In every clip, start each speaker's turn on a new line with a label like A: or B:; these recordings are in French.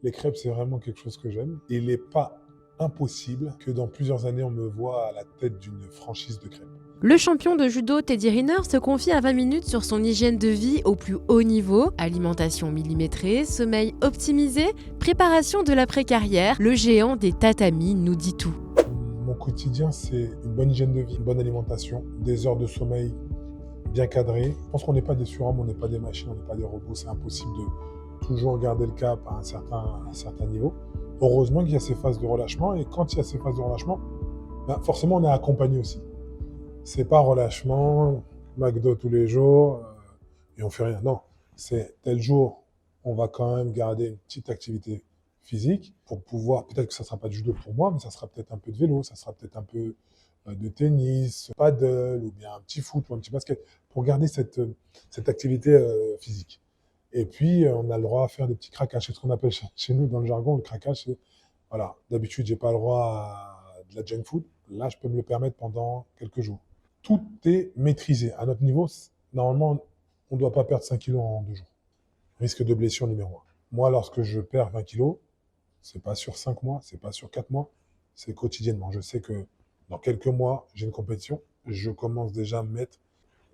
A: Les crêpes, c'est vraiment quelque chose que j'aime. Il n'est pas impossible que dans plusieurs années, on me voit à la tête d'une franchise de crêpes.
B: Le champion de judo Teddy Riner se confie à 20 minutes sur son hygiène de vie au plus haut niveau, alimentation millimétrée, sommeil optimisé, préparation de l'après-carrière. Le géant des tatamis nous dit tout.
A: Mon quotidien, c'est une bonne hygiène de vie, une bonne alimentation, des heures de sommeil bien cadrées. Je pense qu'on n'est pas des surhommes, on n'est pas des machines, on n'est pas des robots. C'est impossible de toujours garder le cap à un certain niveau. Heureusement qu'il y a ces phases de relâchement, et quand il y a ces phases de relâchement, forcément on est accompagné aussi. C'est pas relâchement, McDo tous les jours, et on fait rien. Non, c'est tel jour, on va quand même garder une petite activité physique pour pouvoir, peut-être que ça sera pas du judo pour moi, mais ça sera peut-être un peu de vélo, ça sera peut-être un peu de tennis, paddle, ou bien un petit foot ou un petit basket, pour garder cette activité physique. Et puis, on a le droit à faire des petits craquages. C'est ce qu'on appelle chez nous, dans le jargon, le craquage. Voilà, d'habitude, j'ai pas le droit à de la junk food. Là, je peux me le permettre pendant quelques jours. Tout est maîtrisé. À notre niveau, normalement, on ne doit pas perdre 5 kilos en 2 jours. Risque de blessure numéro 1. Moi, lorsque je perds 20 kilos, c'est pas sur 5 mois, c'est pas sur 4 mois, c'est quotidiennement. Je sais que dans quelques mois, j'ai une compétition. Je commence déjà à mettre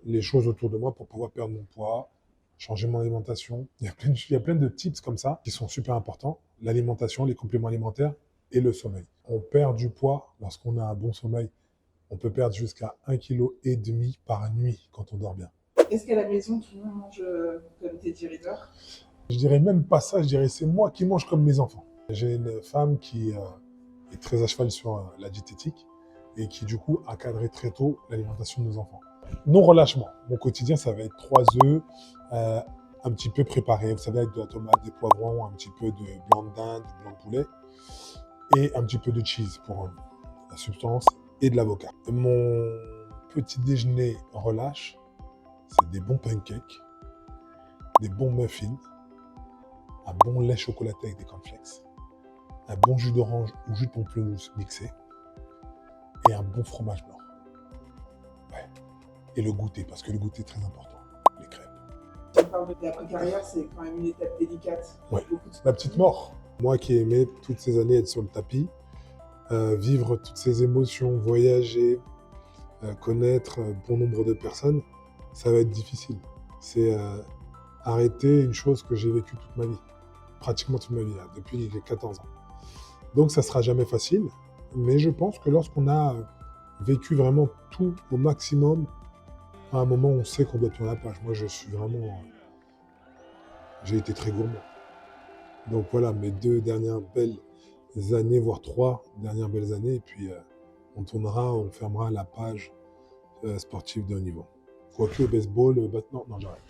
A: les choses autour de moi pour pouvoir perdre mon poids, changer mon alimentation. Il y a plein de tips comme ça qui sont super importants. L'alimentation, les compléments alimentaires et le sommeil. On perd du poids lorsqu'on a un bon sommeil. On peut perdre jusqu'à 1,5 kg par nuit quand on dort bien.
C: Est-ce qu'à la maison, tout le monde mange comme Teddy Riner?
A: Je dirais même pas ça, je dirais c'est moi qui mange comme mes enfants. J'ai une femme qui est très à cheval sur la diététique et qui du coup a cadré très tôt l'alimentation de nos enfants. Non relâchement. Mon quotidien, ça va être 3 œufs, un petit peu préparé, vous savez, avec de la tomate, des poivrons, un petit peu de blanc de dinde, de blanc de poulet, et un petit peu de cheese pour la substance, et de l'avocat. Mon petit déjeuner relâche, c'est des bons pancakes, des bons muffins, un bon lait chocolaté avec des cornflakes, un bon jus d'orange ou jus de pamplemousse mixé, et un bon fromage blanc. Ouais. Et le goûter, parce que le goûter est très important, les crêpes.
C: Si on parle de l'après-carrière, c'est quand même une étape délicate.
A: Ouais. La petite mort. Moi qui aimais toutes ces années être sur le tapis, vivre toutes ces émotions, voyager, connaître bon nombre de personnes, ça va être difficile. C'est arrêter une chose que j'ai vécue toute ma vie, pratiquement toute ma vie, là, depuis que j'ai 14 ans. Donc ça sera jamais facile, mais je pense que lorsqu'on a vécu vraiment tout au maximum, à un moment on sait qu'on doit tourner la page. Moi je suis vraiment... j'ai été très gourmand. Donc voilà, mes 2 dernières belles années, voire 3 dernières belles années, et puis on tournera, on fermera la page sportive de haut niveau. Quoique le baseball, non, j'arrête.